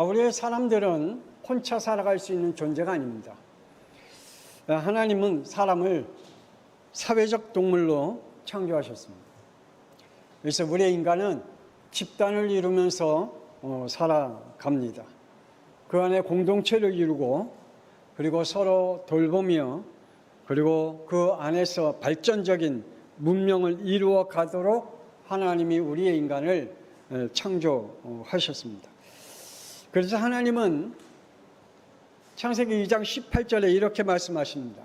우리 사람들은 혼자 살아갈 수 있는 존재가 아닙니다. 하나님은 사람을 사회적 동물로 창조하셨습니다. 그래서 우리 인간은 집단을 이루면서 살아갑니다. 그 안에 공동체를 이루고 그리고 서로 돌보며 그리고 그 안에서 발전적인 문명을 이루어 가도록 하나님이 우리의 인간을 창조하셨습니다. 그래서 하나님은 창세기 2장 18절에 이렇게 말씀하십니다.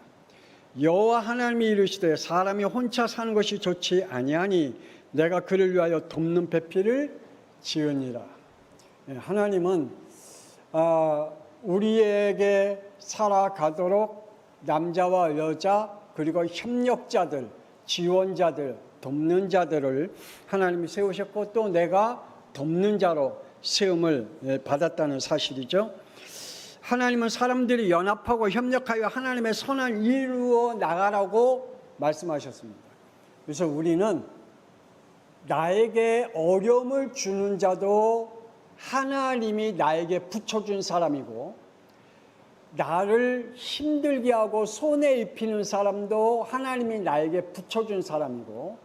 여호와 하나님이 이르시되 사람이 혼자 사는 것이 좋지 아니하니 내가 그를 위하여 돕는 배필을 지으니라. 하나님은 우리에게 살아가도록 남자와 여자 그리고 협력자들, 지원자들, 돕는 자들을 하나님이 세우셨고 또 내가 돕는 자로 세움을 받았다는 사실이죠. 하나님은 사람들이 연합하고 협력하여 하나님의 선을 이루어 나가라고 말씀하셨습니다. 그래서 우리는 나에게 어려움을 주는 자도 하나님이 나에게 붙여준 사람이고 나를 힘들게 하고 손해 입히는 사람도 하나님이 나에게 붙여준 사람이고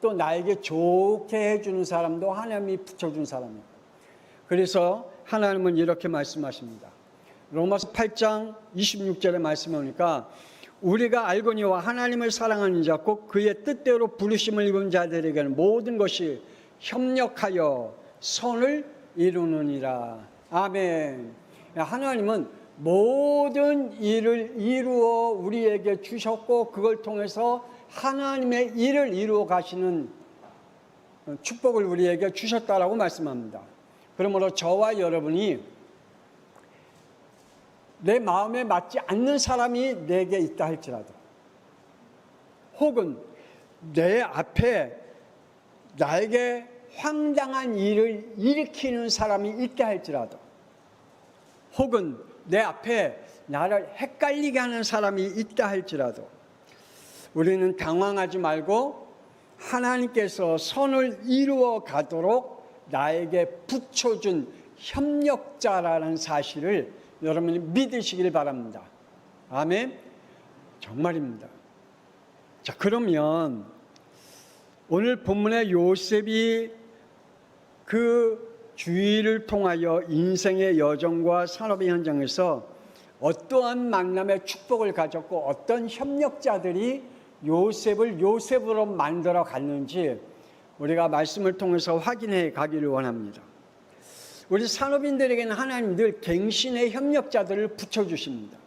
또 나에게 좋게 해주는 사람도 하나님이 붙여준 사람이고 그래서 하나님은 이렇게 말씀하십니다. 로마서 8장 26절에 말씀해 보니까 우리가 알거니와 하나님을 사랑하는 자 곧 그의 뜻대로 부르심을 입은 자들에게는 모든 것이 협력하여 선을 이루느니라. 아멘. 하나님은 모든 일을 이루어 우리에게 주셨고 그걸 통해서 하나님의 일을 이루어 가시는 축복을 우리에게 주셨다라고 말씀합니다. 그러므로 저와 여러분이 내 마음에 맞지 않는 사람이 내게 있다 할지라도 혹은 내 앞에 나에게 황당한 일을 일으키는 사람이 있다 할지라도 혹은 내 앞에 나를 헷갈리게 하는 사람이 있다 할지라도 우리는 당황하지 말고 하나님께서 선을 이루어 가도록 나에게 붙여준 협력자라는 사실을 여러분이 믿으시길 바랍니다. 아멘. 정말입니다. 자, 그러면 오늘 본문의 요셉이 그 주의를 통하여 인생의 여정과 산업의 현장에서 어떠한 만남의 축복을 가졌고 어떤 협력자들이 요셉을 요셉으로 만들어 갔는지 우리가 말씀을 통해서 확인해 가기를 원합니다. 우리 산업인들에게는 하나님 늘 갱신의 협력자들을 붙여주십니다.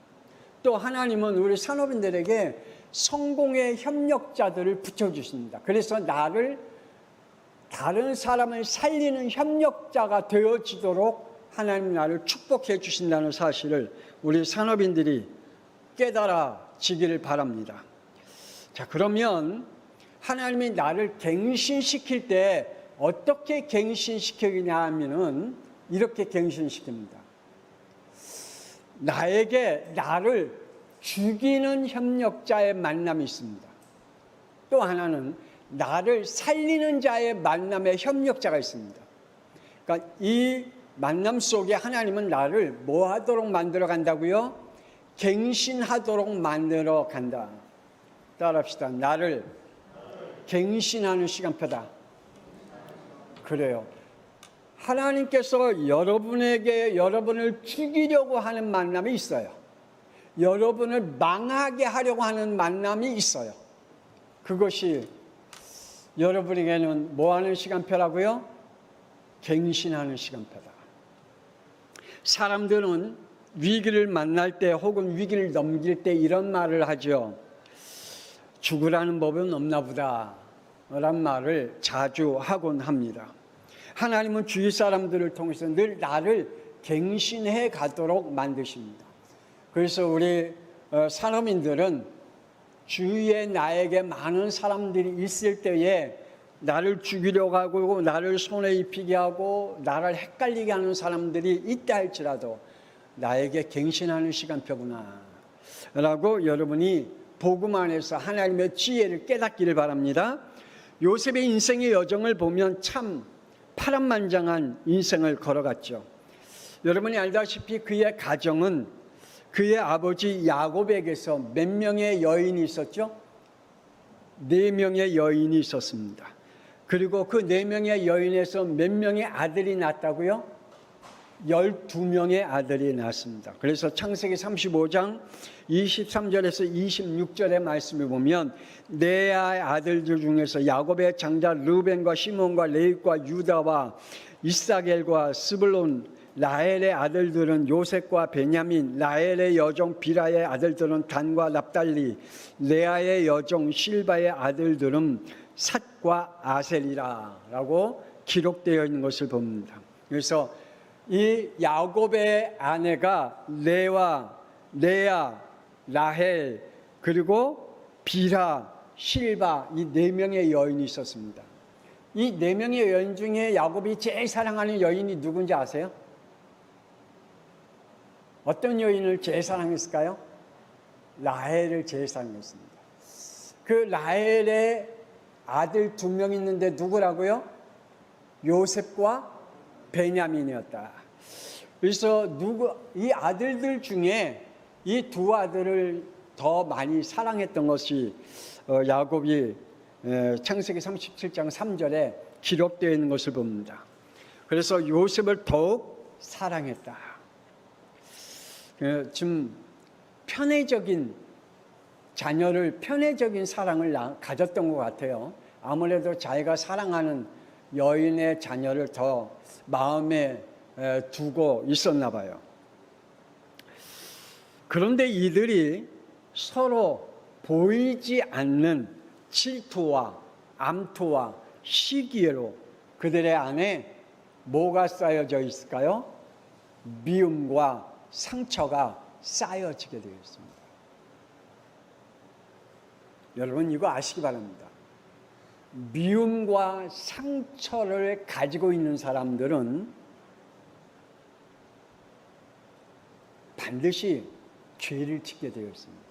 또 하나님은 우리 산업인들에게 성공의 협력자들을 붙여주십니다. 그래서 다른 사람을 살리는 협력자가 되어지도록 하나님 나를 축복해 주신다는 사실을 우리 산업인들이 깨달아지기를 바랍니다. 자, 그러면 하나님이 나를 갱신시킬 때 어떻게 갱신시키냐 하면은 이렇게 갱신시킵니다. 나를 죽이는 협력자의 만남이 있습니다. 또 하나는 나를 살리는 자의 만남의 협력자가 있습니다. 그러니까 이 만남 속에 하나님은 나를 뭐 하도록 만들어 간다고요? 갱신하도록 만들어 간다. 따라합시다. 나를 갱신하는 시간표다. 그래요. 하나님께서 여러분을 죽이려고 하는 만남이 있어요. 여러분을 망하게 하려고 하는 만남이 있어요. 그것이 여러분에게는 뭐 하는 시간표라고요? 갱신하는 시간표다. 사람들은 위기를 만날 때 혹은 위기를 넘길 때 이런 말을 하죠. 죽으라는 법은 없나 보다 라는 말을 자주 하곤 합니다. 하나님은 주위 사람들을 통해서 늘 나를 갱신해 가도록 만드십니다. 그래서 우리 산업인들은 주위에 나에게 많은 사람들이 있을 때에 나를 죽이려고 하고 나를 손에 입히게 하고 나를 헷갈리게 하는 사람들이 있다 할지라도 나에게 갱신하는 시간표구나 라고 여러분이 복음 안에서 하나님의 지혜를 깨닫기를 바랍니다. 요셉의 인생의 여정을 보면 참 파란만장한 인생을 걸어갔죠. 여러분이 알다시피 그의 가정은 그의 아버지 야곱에게서 몇 명의 여인이 있었죠? 4명의 여인이 있었습니다. 그리고 그 4명의 여인에서 몇 명의 아들이 낳았다고요? 12명의 아들이 낳았습니다. 그래서 창세기 35장 23절에서 26절의 말씀을 보면 레아의 아들들 중에서 야곱의 장자 르벤과 시몬과 레위과 유다와 이사겔과 스불론, 라헬의 아들들은 요셉과 베냐민, 라헬의 여종 비라의 아들들은 단과 납달리, 레아의 여종 실바의 아들들은 삿과 아셀이라 라고 기록되어 있는 것을 봅니다. 그래서 이 야곱의 아내가 레아, 라헬, 그리고 비라, 실바, 이 4명의 여인이 있었습니다. 이 4명의 여인 중에 야곱이 제일 사랑하는 여인이 누군지 아세요? 어떤 여인을 제일 사랑했을까요? 라헬을 제일 사랑했습니다. 그 라헬의 아들 2명 있는데 누구라고요? 요셉과 베냐민이었다. 그래서 이 아들들 중에 이 2 아들을 더 많이 사랑했던 것이 야곱이 창세기 37장 3절에 기록되어 있는 것을 봅니다. 그래서 요셉을 더욱 사랑했다. 좀 편애적인 사랑을 가졌던 것 같아요. 아무래도 자기가 사랑하는 여인의 자녀를 더 마음에 두고 있었나 봐요. 그런데 이들이 서로 보이지 않는 질투와 암투와 시기로 그들의 안에 뭐가 쌓여져 있을까요? 미움과 상처가 쌓여지게 되어 있습니다. 여러분 이거 아시기 바랍니다. 미움과 상처를 가지고 있는 사람들은 반드시 죄를 짓게 되어 있습니다.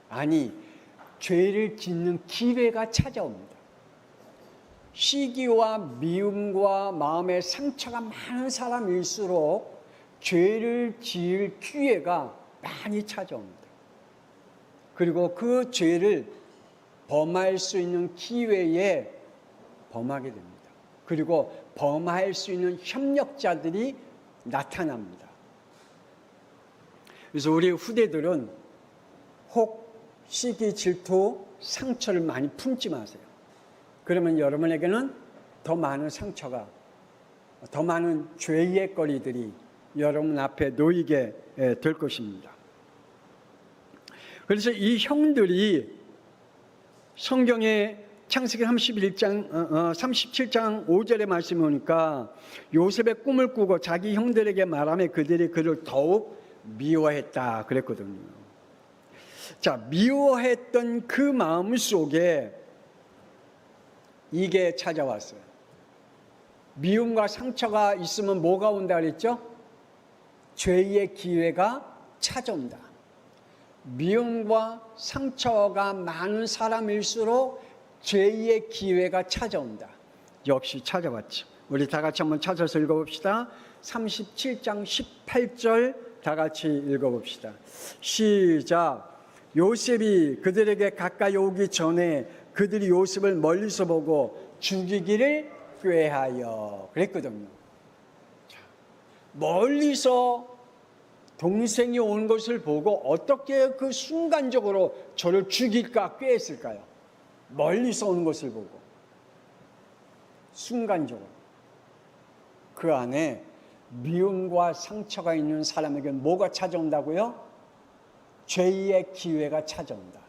아니, 죄를 짓는 기회가 찾아옵니다. 시기와 미움과 마음의 상처가 많은 사람일수록 죄를 지을 기회가 많이 찾아옵니다. 그리고 그 죄를 범할 수 있는 기회에 범하게 됩니다. 그리고 범할 수 있는 협력자들이 나타납니다. 그래서 우리 후대들은 혹 시기, 질투, 상처를 많이 품지 마세요. 그러면 여러분에게는 더 많은 상처가, 더 많은 죄의 거리들이 여러분 앞에 놓이게 될 것입니다. 그래서 이 형들이 성경의 창세기 37장 5절의 말씀을 보니까 요셉의 꿈을 꾸고 자기 형들에게 말하며 그들이 그를 더욱 미워했다 그랬거든요. 자, 미워했던 그 마음 속에 이게 찾아왔어요. 미움과 상처가 있으면 뭐가 온다 그랬죠? 죄의 기회가 찾아온다. 미움과 상처가 많은 사람일수록 죄의 기회가 찾아온다. 역시 찾아왔죠. 우리 다 같이 한번 찾아서 읽어봅시다. 37장 18절 다 같이 읽어봅시다. 시작. 요셉이 그들에게 가까이 오기 전에 그들이 요셉을 멀리서 보고 죽이기를 꾀하여 그랬거든요. 멀리서 동생이 온 것을 보고 어떻게 그 순간적으로 저를 죽일까 꾀했을까요? 멀리서 오는 것을 보고 순간적으로 그 안에 미움과 상처가 있는 사람에게 뭐가 찾아온다고요? 죄의 기회가 찾아온다.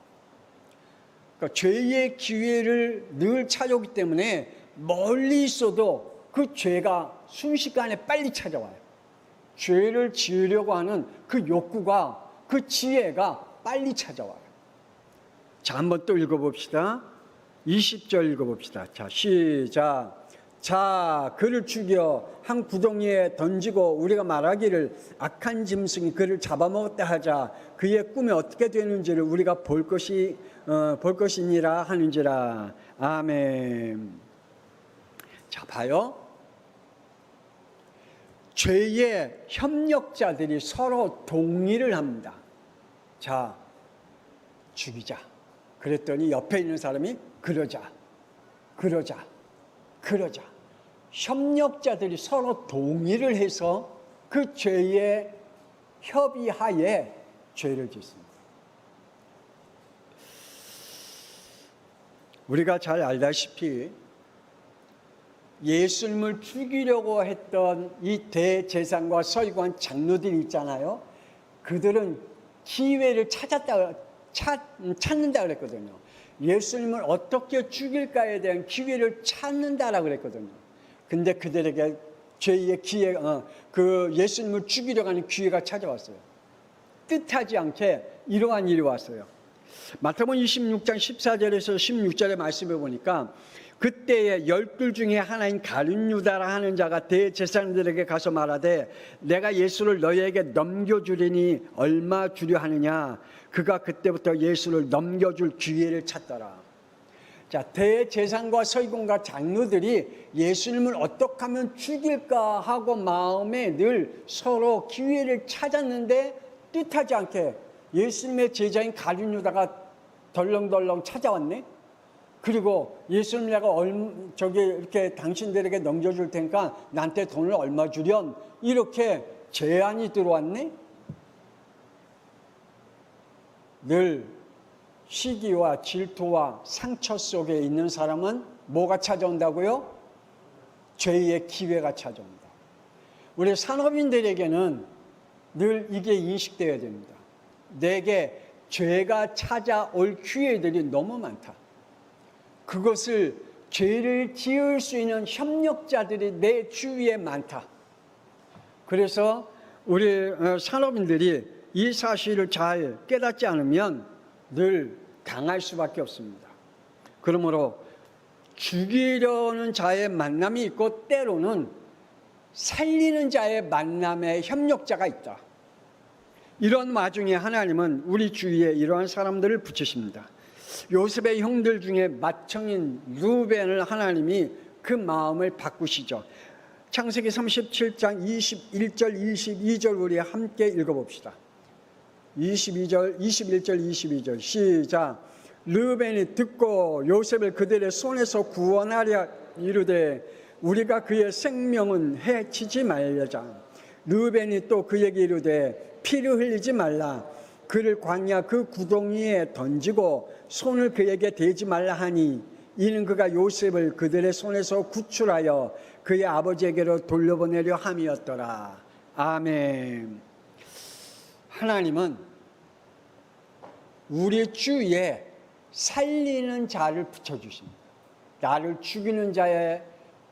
그러니까 죄의 기회를 늘 찾아오기 때문에 멀리 있어도 그 죄가 순식간에 빨리 찾아와요. 죄를 지으려고 하는 그 욕구가, 그 지혜가 빨리 찾아와요. 자, 한번 또 읽어봅시다. 20절 읽어봅시다. 자, 시작. 자, 그를 죽여 한 구덩이에 던지고 우리가 말하기를 악한 짐승이 그를 잡아먹었다 하자. 그의 꿈이 어떻게 되는지를 우리가 볼 것이니라 하는지라. 아멘. 자, 봐요. 죄의 협력자들이 서로 동의를 합니다. 자, 죽이자. 그랬더니 옆에 있는 사람이 그러자. 협력자들이 서로 동의를 해서 그 죄의 협의하에 죄를 짓습니다. 우리가 잘 알다시피 예수님을 죽이려고 했던 이 대제사장과 서기관 장로들이 있잖아요. 그들은 기회를 찾는다 그랬거든요. 예수님을 어떻게 죽일까에 대한 기회를 찾는다라고 그랬거든요. 근데 그들에게 죄의 기회, 그 예수님을 죽이려고 하는 기회가 찾아왔어요. 뜻하지 않게 이러한 일이 왔어요. 마태복음 26장 14절에서 16절의 말씀을 보니까 그때에 12 중에 하나인 가룟 유다라 하는 자가 대제사장들에게 가서 말하되 내가 예수를 너희에게 넘겨주리니 얼마 주려 하느냐. 그가 그때부터 예수를 넘겨줄 기회를 찾더라. 자, 대제사장과 서기관과 장로들이 예수님을 어떻게 하면 죽일까 하고 마음에 늘 서로 기회를 찾았는데 뜻하지 않게 예수님의 제자인 가룟 유다가 덜렁덜렁 찾아왔네. 그리고 예수님 내가 이렇게 당신들에게 넘겨줄 테니까 나한테 돈을 얼마 주련 이렇게 제안이 들어왔네. 늘 시기와 질투와 상처 속에 있는 사람은 뭐가 찾아온다고요? 죄의 기회가 찾아온다. 우리 산업인들에게는 늘 이게 인식되어야 됩니다. 내게 죄가 찾아올 기회들이 너무 많다. 그것을 죄를 지을 수 있는 협력자들이 내 주위에 많다. 그래서 우리 산업인들이 이 사실을 잘 깨닫지 않으면 늘 당할 수밖에 없습니다. 그러므로 죽이려는 자의 만남이 있고 때로는 살리는 자의 만남에 협력자가 있다. 이런 와중에 하나님은 우리 주위에 이러한 사람들을 붙이십니다. 요셉의 형들 중에 맏형인 루벤을 하나님이 그 마음을 바꾸시죠. 창세기 37장 21절 22절 우리 함께 읽어봅시다. 21절 22절 시작. 르벤이 듣고 요셉을 그들의 손에서 구원하려 이르되 우리가 그의 생명은 해치지 말자. 르벤이 또 그에게 이르되 피를 흘리지 말라. 그를 광야 그 구덩이에 던지고 손을 그에게 대지 말라 하니 이는 그가 요셉을 그들의 손에서 구출하여 그의 아버지에게로 돌려보내려 함이었더라. 아멘. 하나님은 우리 주위에 살리는 자를 붙여주십니다. 나를 죽이는 자의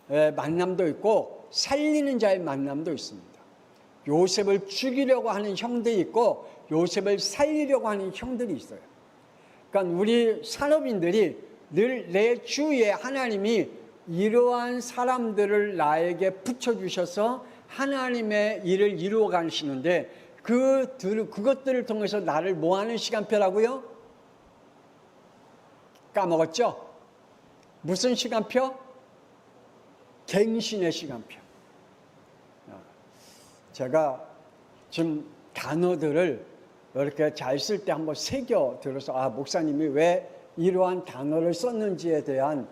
만남도 있고 살리는 자의 만남도 있습니다. 요셉을 죽이려고 하는 형들이 있고 요셉을 살리려고 하는 형들이 있어요. 그러니까 우리 산업인들이 늘 내 주위에 하나님이 이러한 사람들을 나에게 붙여주셔서 하나님의 일을 이루어 가시는데 그것들을 통해서 나를 뭐하는 시간표라고요? 까먹었죠? 무슨 시간표? 갱신의 시간표. 제가 지금 단어들을 이렇게 잘 쓸 때 한번 새겨 들어서 목사님이 왜 이러한 단어를 썼는지에 대한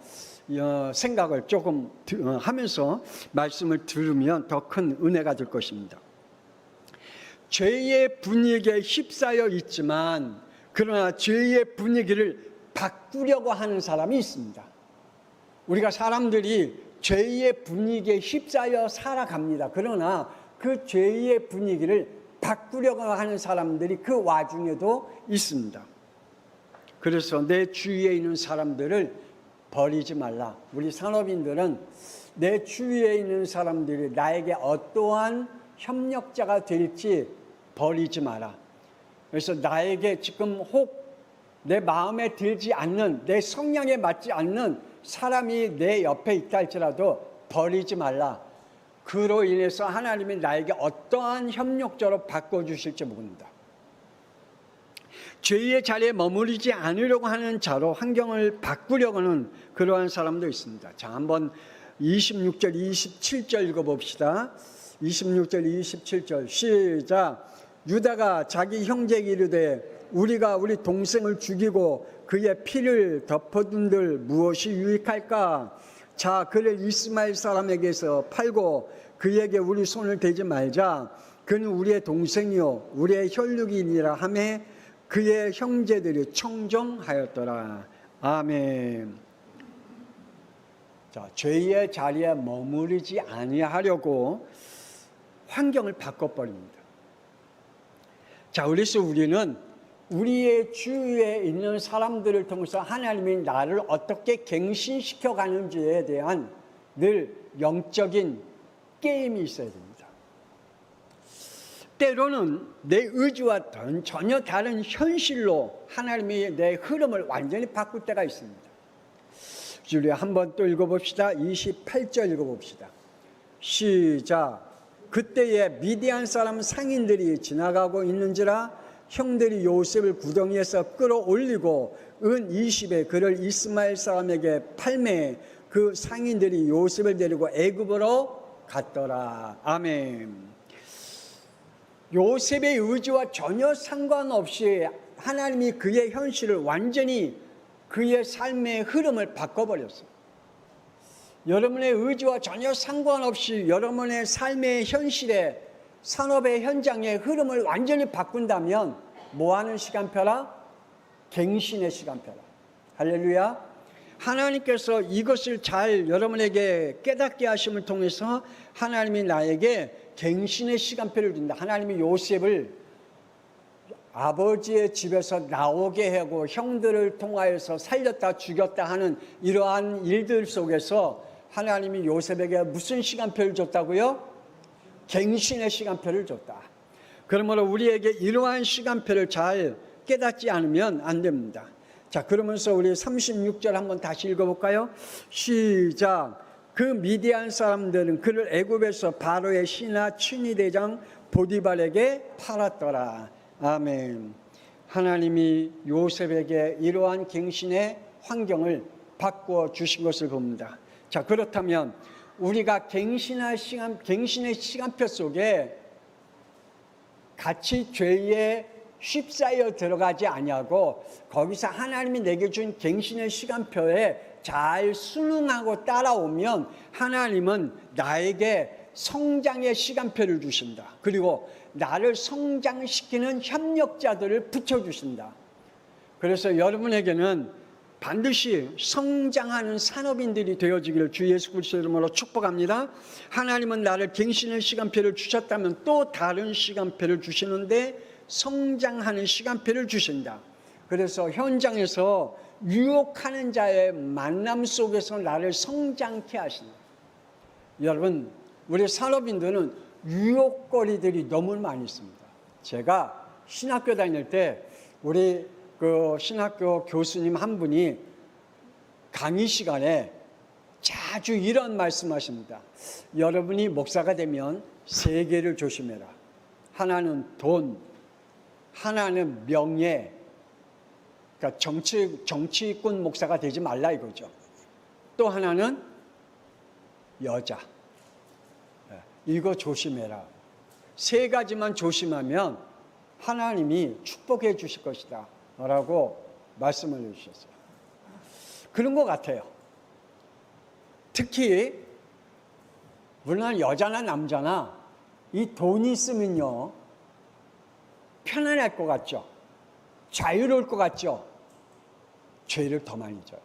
생각을 조금 하면서 말씀을 들으면 더 큰 은혜가 될 것입니다. 죄의 분위기에 휩싸여 있지만 그러나 죄의 분위기를 바꾸려고 하는 사람이 있습니다. 우리가 사람들이 죄의 분위기에 휩싸여 살아갑니다. 그러나 그 죄의 분위기를 바꾸려고 하는 사람들이 그 와중에도 있습니다. 그래서 내 주위에 있는 사람들을 버리지 말라. 우리 산업인들은 내 주위에 있는 사람들이 나에게 어떠한 협력자가 될지 버리지 마라. 그래서 나에게 지금 혹 내 마음에 들지 않는, 내 성향에 맞지 않는 사람이 내 옆에 있다 할지라도 버리지 말라. 그로 인해서 하나님이 나에게 어떠한 협력자로 바꿔주실지 모른다. 죄의 자리에 머무르지 않으려고 하는 자로 환경을 바꾸려고 하는 그러한 사람도 있습니다. 자, 한번 26절, 27절 읽어봅시다. 26절 27절 시작. 유다가 자기 형제에게 이르되 우리가 우리 동생을 죽이고 그의 피를 덮어둔들 무엇이 유익할까? 자, 그를 이스마엘 사람에게서 팔고 그에게 우리 손을 대지 말자. 그는 우리의 동생이요 우리의 혈육이니라 하매 그의 형제들이 청정하였더라. 아멘. 자, 죄의 자리에 머무르지 아니하려고 환경을 바꿔버립니다. 자, 그래서 우리는 우리의 주위에 있는 사람들을 통해서 하나님이 나를 어떻게 갱신시켜 가는지에 대한 늘 영적인 게임이 있어야 됩니다. 때로는 내 의지와 전혀 다른 현실로 하나님이 내 흐름을 완전히 바꿀 때가 있습니다. 우리 한번 또 읽어봅시다. 28절 읽어봅시다. 시작. 그때에 미디안 사람 상인들이 지나가고 있는지라 형들이 요셉을 구덩이에서 끌어올리고 은 20에 그를 이스마엘 사람에게 팔매 그 상인들이 요셉을 데리고 애굽으로 갔더라. 아멘. 요셉의 의지와 전혀 상관없이 하나님이 그의 현실을 완전히 그의 삶의 흐름을 바꿔버렸어요. 여러분의 의지와 전혀 상관없이 여러분의 삶의 현실에 산업의 현장의 흐름을 완전히 바꾼다면 뭐하는 시간표라? 갱신의 시간표라. 할렐루야. 하나님께서 이것을 잘 여러분에게 깨닫게 하심을 통해서 하나님이 나에게 갱신의 시간표를 준다. 하나님이 요셉을 아버지의 집에서 나오게 하고 형들을 통하여서 살렸다 죽였다 하는 이러한 일들 속에서 하나님이 요셉에게 무슨 시간표를 줬다고요? 갱신의 시간표를 줬다. 그러므로 우리에게 이러한 시간표를 잘 깨닫지 않으면 안 됩니다. 자, 그러면서 우리 36절 한번 다시 읽어볼까요? 시작. 그 미디안 사람들은 그를 애굽에서 바로의 신하 친위대장 보디발에게 팔았더라. 아멘. 하나님이 요셉에게 이러한 갱신의 환경을 바꾸어 주신 것을 봅니다. 자, 그렇다면 우리가 갱신의 시간표 속에 같이 죄에 휩싸여 들어가지 아니하고 거기서 하나님이 내게 준 갱신의 시간표에 잘 순응하고 따라오면 하나님은 나에게 성장의 시간표를 주신다. 그리고 나를 성장시키는 협력자들을 붙여주신다. 그래서 여러분에게는 반드시 성장하는 산업인들이 되어지기를 주 예수 그리스도 이름으로 축복합니다. 하나님은 나를 갱신의 시간표를 주셨다면 또 다른 시간표를 주시는데 성장하는 시간표를 주신다. 그래서 현장에서 유혹하는 자의 만남 속에서 나를 성장케 하신다. 여러분, 우리 산업인들은 유혹거리들이 너무 많이 있습니다. 제가 신학교 다닐 때 우리 그 신학교 교수님 한 분이 강의 시간에 자주 이런 말씀하십니다. 여러분이 목사가 되면 세 개를 조심해라. 하나는 돈, 하나는 명예, 그러니까 정치꾼 목사가 되지 말라 이거죠. 또 하나는 여자. 이거 조심해라. 세 가지만 조심하면 하나님이 축복해 주실 것이다 라고 말씀을 해주셨어요. 그런 것 같아요. 특히 물론 여자나 남자나 이 돈이 있으면요 편안할 것 같죠. 자유로울 것 같죠. 죄를 더 많이 져요.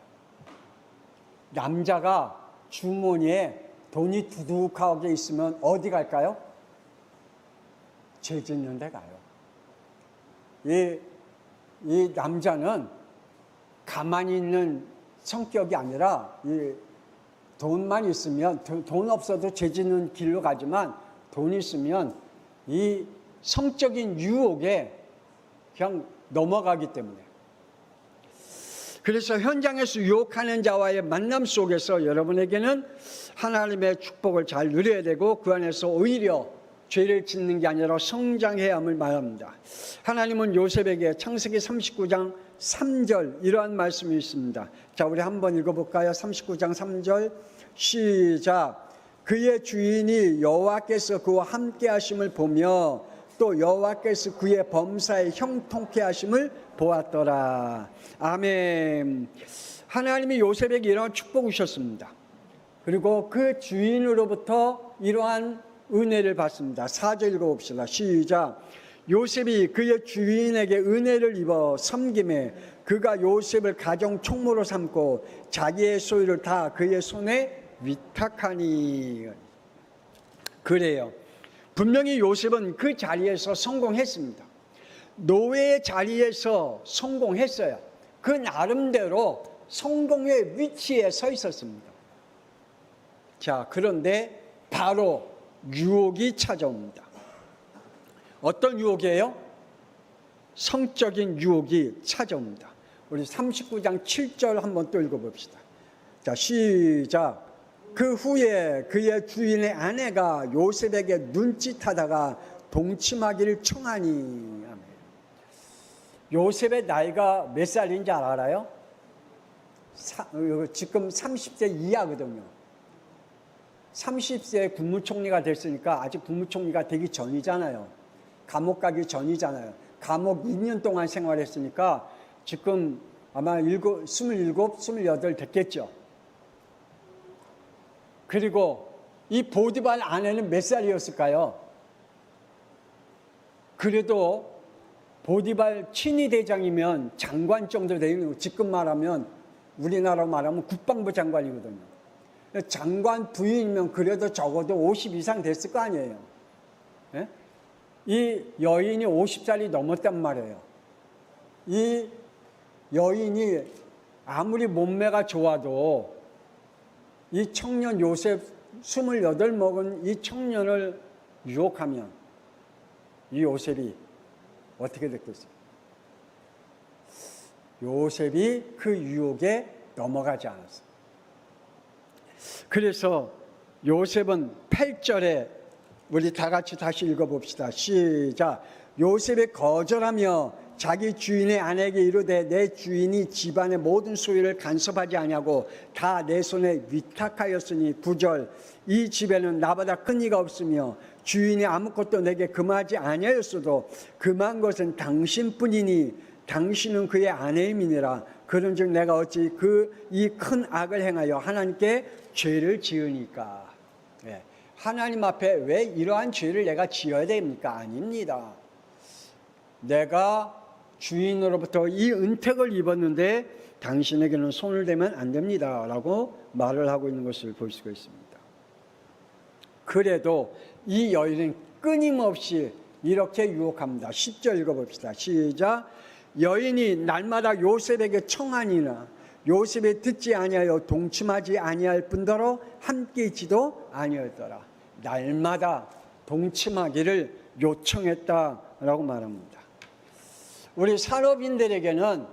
남자가 주머니에 돈이 두둑하게 있으면 어디 갈까요? 죄 짓는 데 가요. 이 남자는 가만히 있는 성격이 아니라 이 돈만 있으면 돈 없어도 죄 짓는 길로 가지만 돈 있으면 이 성적인 유혹에 그냥 넘어가기 때문에. 그래서 현장에서 유혹하는 자와의 만남 속에서 여러분에게는 하나님의 축복을 잘 누려야 되고 그 안에서 오히려 죄를 짓는 게 아니라 성장해야 함을 말합니다. 하나님은 요셉에게 창세기 39장 3절 이러한 말씀이 있습니다. 자, 우리 한번 읽어볼까요? 39장 3절 시작. 그의 주인이 여호와께서 그와 함께 하심을 보며 또 여호와께서 그의 범사에 형통케 하심을 보았더라. 아멘. 하나님이 요셉에게 이러한 축복을 주셨습니다. 그리고 그 주인으로부터 이러한 은혜를 받습니다. 4절 읽어봅시다. 시작. 요셉이 그의 주인에게 은혜를 입어 섬김에 그가 요셉을 가정 총무로 삼고 자기의 소유를 다 그의 손에 위탁하니. 그래요. 분명히 요셉은 그 자리에서 성공했습니다. 노예의 자리에서 성공했어요. 그 나름대로 성공의 위치에 서 있었습니다. 자, 그런데 바로 유혹이 찾아옵니다. 어떤 유혹이에요? 성적인 유혹이 찾아옵니다. 우리 39장 7절 한번 또 읽어봅시다. 자, 시작. 그 후에 그의 주인의 아내가 요셉에게 눈짓하다가 동침하기를 청하니. 아멘. 요셉의 나이가 몇 살인지 알아요? 지금 30세 이하거든요. 30세에 국무총리가 됐으니까 아직 국무총리가 되기 전이잖아요. 감옥 가기 전이잖아요. 감옥 2년 동안 생활했으니까 지금 아마 27, 28 됐겠죠. 그리고 이 보디발 아내는 몇 살이었을까요? 그래도 보디발 친위 대장이면 장관 정도 되는 거, 지금 말하면 우리나라로 말하면 국방부 장관이거든요. 장관 부인이면 그래도 적어도 50 이상 됐을 거 아니에요. 예? 이 여인이 50살이 넘었단 말이에요. 이 여인이 아무리 몸매가 좋아도 이 청년 요셉 28 먹은 이 청년을 유혹하면 이 요셉이 어떻게 됐겠어요? 요셉이 그 유혹에 넘어가지 않았어요. 그래서 요셉은 8절에 우리 다 같이 다시 읽어봅시다. 시작. 요셉이 거절하며 자기 주인의 아내에게 이르되 내 주인이 집안의 모든 소유를 간섭하지 아니하고 다 내 손에 위탁하였으니 9절. 이 집에는 나보다 큰 이가 없으며 주인이 아무것도 내게 금하지 아니하였어도 금한 것은 당신뿐이니 당신은 그의 아내임이니라. 그런즉 내가 어찌 이 큰 악을 행하여 하나님께 죄를 지으니까. 네. 하나님 앞에 왜 이러한 죄를 내가 지어야 됩니까? 아닙니다. 내가 주인으로부터 이 은택을 입었는데 당신에게는 손을 대면 안 됩니다 라고 말을 하고 있는 것을 볼 수가 있습니다. 그래도 이 여인은 끊임없이 이렇게 유혹합니다. 10절 읽어봅시다. 시작. 여인이 날마다 요셉에게 청하니나 요셉이 듣지 아니하여 동침하지 아니할 뿐더러 함께 있지도 아니하였더라. 날마다 동침하기를 요청했다라고 말합니다. 우리 산업인들에게는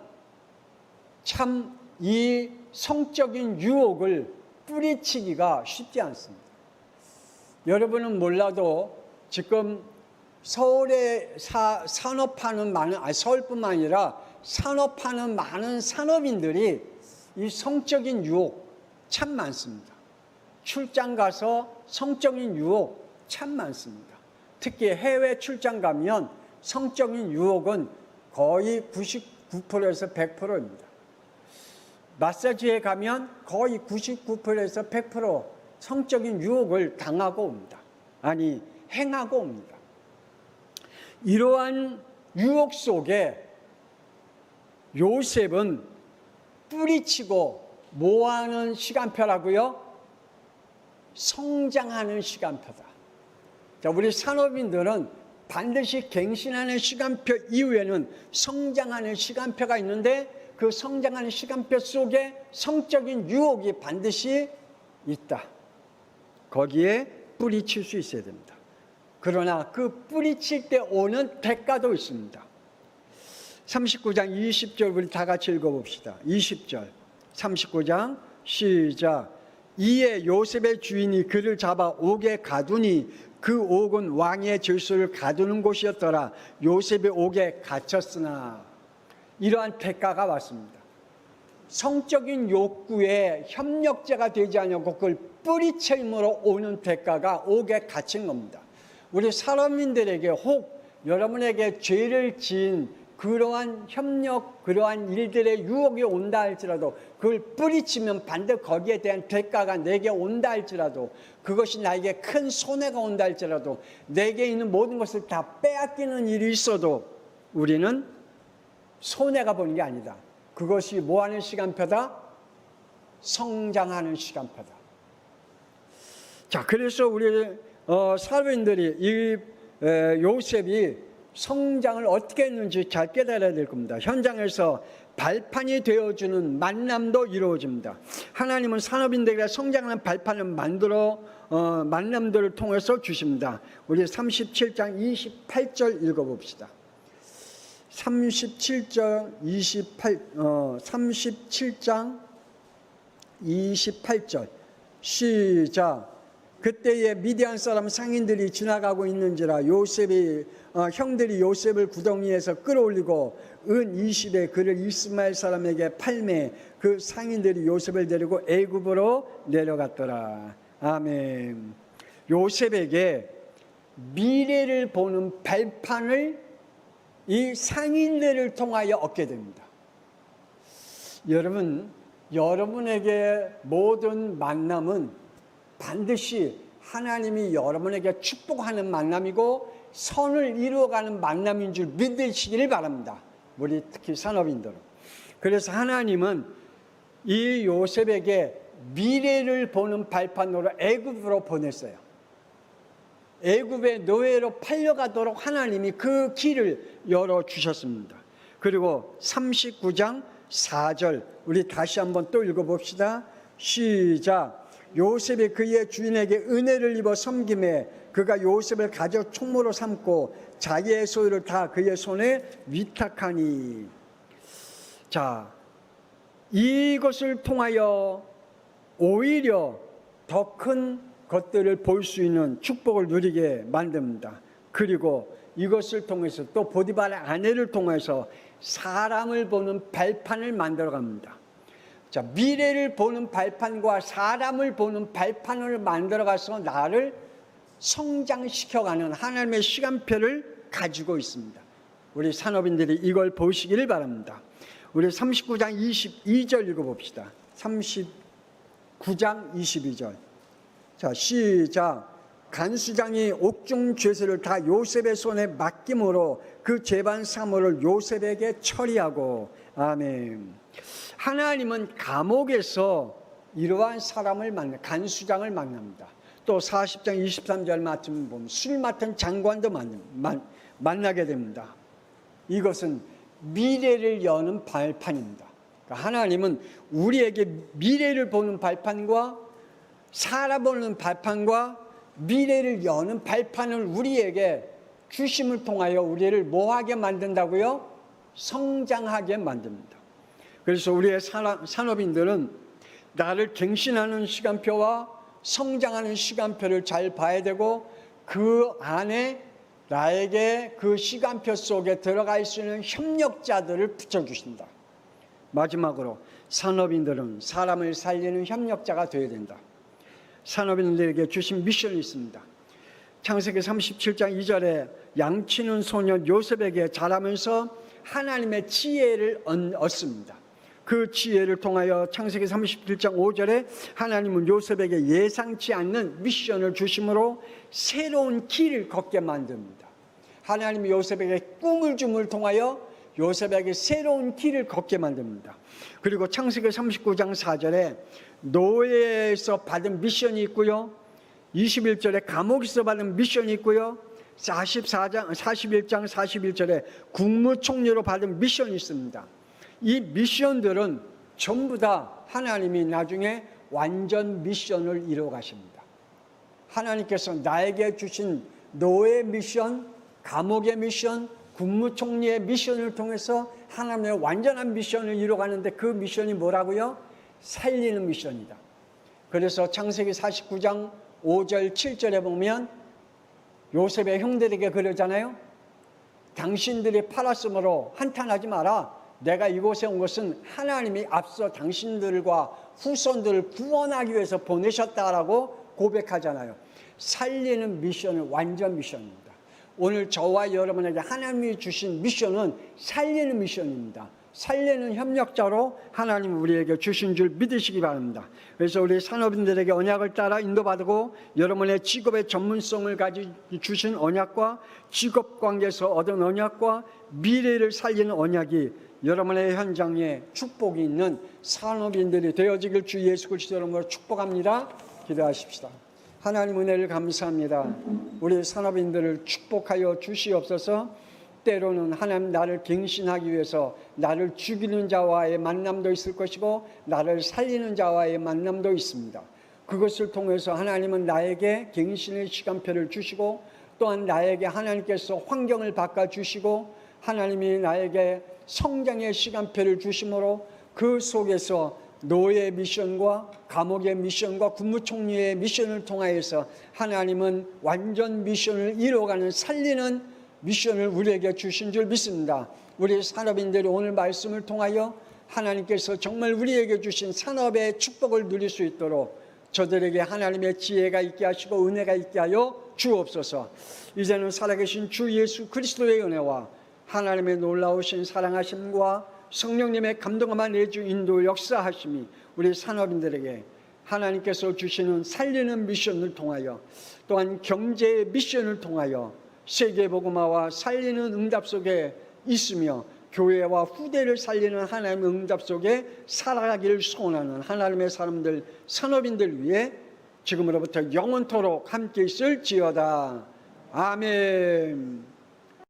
참 이 성적인 유혹을 뿌리치기가 쉽지 않습니다. 여러분은 몰라도 지금 서울에 산업하는 서울뿐만 아니라 산업하는 많은 산업인들이 이 성적인 유혹 참 많습니다. 출장 가서 성적인 유혹 참 많습니다. 특히 해외 출장 가면 성적인 유혹은 거의 99%에서 100%입니다. 마사지에 가면 거의 99%에서 100% 성적인 유혹을 당하고 옵니다. 아니, 행하고 옵니다. 이러한 유혹 속에 요셉은 뿌리치고 뭐하는 시간표라고요? 성장하는 시간표다. 자, 우리 산업인들은 반드시 갱신하는 시간표 이후에는 성장하는 시간표가 있는데 그 성장하는 시간표 속에 성적인 유혹이 반드시 있다. 거기에 뿌리칠 수 있어야 됩니다. 그러나 그 뿌리칠 때 오는 대가도 있습니다. 39장 20절 우리 다 같이 읽어봅시다. 20절 39장 시작. 이에 요셉의 주인이 그를 잡아 옥에 가두니 그 옥은 왕의 질서를 가두는 곳이었더라. 요셉이 옥에 갇혔으나 이러한 대가가 왔습니다. 성적인 욕구에 협력자가 되지 않고 그걸 뿌리채임으로 오는 대가가 옥에 갇힌 겁니다. 우리 사람인들에게 혹 여러분에게 죄를 지은 그러한 협력, 그러한 일들의 유혹이 온다 할지라도 그걸 뿌리치면 반드시 거기에 대한 대가가 내게 온다 할지라도 그것이 나에게 큰 손해가 온다 할지라도 내게 있는 모든 것을 다 빼앗기는 일이 있어도 우리는 손해가 보는 게 아니다. 그것이 뭐하는 시간표다? 성장하는 시간표다. 자, 그래서 우리 사도인들이 이 요셉이 성장을 어떻게 했는지 잘 깨달아야 될 겁니다. 현장에서 발판이 되어주는 만남도 이루어집니다. 하나님은 산업인들에게 성장하는 발판을 만들어 만남들을 통해서 주십니다. 우리 37장 28절 읽어봅시다. 37장 28절 시작. 그때에 미디안 사람 상인들이 지나가고 있는지라 형들이 요셉을 구덩이에서 끌어올리고 은 20에 그를 이스마엘 사람에게 팔매 그 상인들이 요셉을 데리고 애굽으로 내려갔더라. 아멘. 요셉에게 미래를 보는 발판을 이 상인들을 통하여 얻게 됩니다. 여러분에게 모든 만남은 반드시 하나님이 여러분에게 축복하는 만남이고 선을 이루어가는 만남인 줄 믿으시기를 바랍니다. 우리 특히 산업인들은. 그래서 하나님은 이 요셉에게 미래를 보는 발판으로 애굽으로 보냈어요. 애굽의 노예로 팔려가도록 하나님이 그 길을 열어주셨습니다. 그리고 39장 4절 우리 다시 한번 또 읽어봅시다. 시작. 요셉이 그의 주인에게 은혜를 입어 섬김에 그가 요셉을 가족 총무로 삼고 자기의 소유를 다 그의 손에 위탁하니. 자, 이것을 통하여 오히려 더 큰 것들을 볼 수 있는 축복을 누리게 만듭니다. 그리고 이것을 통해서 또 보디발의 아내를 통해서 사람을 보는 발판을 만들어 갑니다. 자, 미래를 보는 발판과 사람을 보는 발판을 만들어 가서 나를 성장시켜가는 하나님의 시간표를 가지고 있습니다. 우리 산업인들이 이걸 보시기를 바랍니다. 우리 39장 22절 읽어봅시다. 39장 22절. 자, 시작. 간수장이 옥중 죄수를 다 요셉의 손에 맡김으로 그 재반 사물을 요셉에게 처리하고. 아멘. 하나님은 감옥에서 이러한 사람을 간수장을 만납니다. 또 40장 23절 말씀 보면 술 맡은 장관도 만나게 됩니다. 이것은 미래를 여는 발판입니다. 그러니까 하나님은 우리에게 미래를 보는 발판과 살아보는 발판과 미래를 여는 발판을 우리에게 주심을 통하여 우리를 뭐하게 만든다고요? 성장하게 만듭니다. 그래서 우리의 산업인들은 나를 갱신하는 시간표와 성장하는 시간표를 잘 봐야 되고 그 안에 나에게 그 시간표 속에 들어갈 수 있는 협력자들을 붙여주신다. 마지막으로 산업인들은 사람을 살리는 협력자가 되어야 된다. 산업인들에게 주신 미션이 있습니다. 창세기 37장 2절에 양치는 소년 요셉에게 자라면서 하나님의 지혜를 얻습니다. 그 지혜를 통하여 창세기 37장 5절에 하나님은 요셉에게 예상치 않는 미션을 주심으로 새로운 길을 걷게 만듭니다. 하나님이 요셉에게 꿈을 줌을 통하여 요셉에게 새로운 길을 걷게 만듭니다. 그리고 창세기 39장 4절에 노예에서 받은 미션이 있고요. 21절에 감옥에서 받은 미션이 있고요. 41장 41절에 국무총리로 받은 미션이 있습니다. 이 미션들은 전부 다 하나님이 나중에 완전 미션을 이루어 가십니다. 하나님께서 나에게 주신 노예 미션, 감옥의 미션, 국무총리의 미션을 통해서 하나님의 완전한 미션을 이루어가는데 그 미션이 뭐라고요? 살리는 미션이다. 그래서 창세기 49장 5절 7절에 보면 요셉의 형들에게 그러잖아요. 당신들이 팔았으므로 한탄하지 마라. 내가 이곳에 온 것은 하나님이 앞서 당신들과 후손들을 구원하기 위해서 보내셨다라고 고백하잖아요. 살리는 미션은 완전 미션입니다. 오늘 저와 여러분에게 하나님이 주신 미션은 살리는 미션입니다. 살리는 협력자로 하나님 우리에게 주신 줄 믿으시기 바랍니다. 그래서 우리 산업인들에게 언약을 따라 인도받고 여러분의 직업의 전문성을 가지고 주신 언약과 직업 관계에서 얻은 언약과 미래를 살리는 언약이 여러분의 현장에 축복이 있는 산업인들이 되어지길 주 예수 그리스도 이름으로 축복합니다. 기도하십시다. 하나님 은혜를 감사합니다. 우리 산업인들을 축복하여 주시옵소서. 때로는 하나님 나를 갱신하기 위해서 나를 죽이는 자와의 만남도 있을 것이고 나를 살리는 자와의 만남도 있습니다. 그것을 통해서 하나님은 나에게 갱신의 시간표를 주시고 또한 나에게 하나님께서 환경을 바꿔주시고 하나님이 나에게 성장의 시간표를 주심으로 그 속에서 노예 미션과 감옥의 미션과 국무총리의 미션을 통하여서 하나님은 완전 미션을 이뤄가는 살리는 미션을 우리에게 주신 줄 믿습니다. 우리 산업인들이 오늘 말씀을 통하여 하나님께서 정말 우리에게 주신 산업의 축복을 누릴 수 있도록 저들에게 하나님의 지혜가 있게 하시고 은혜가 있게 하여 주옵소서. 이제는 살아계신 주 예수 그리스도의 은혜와 하나님의 놀라우신 사랑하심과 성령님의 감동함과 내주 인도 역사하심이 우리 산업인들에게 하나님께서 주시는 살리는 미션을 통하여 또한 경제의 미션을 통하여 세계복음화와 살리는 응답 속에 있으며 교회와 후대를 살리는 하나님의 응답 속에 살아가기를 소원하는 하나님의 사람들, 산업인들 위해 지금으로부터 영원토록 함께 있을지어다. 아멘.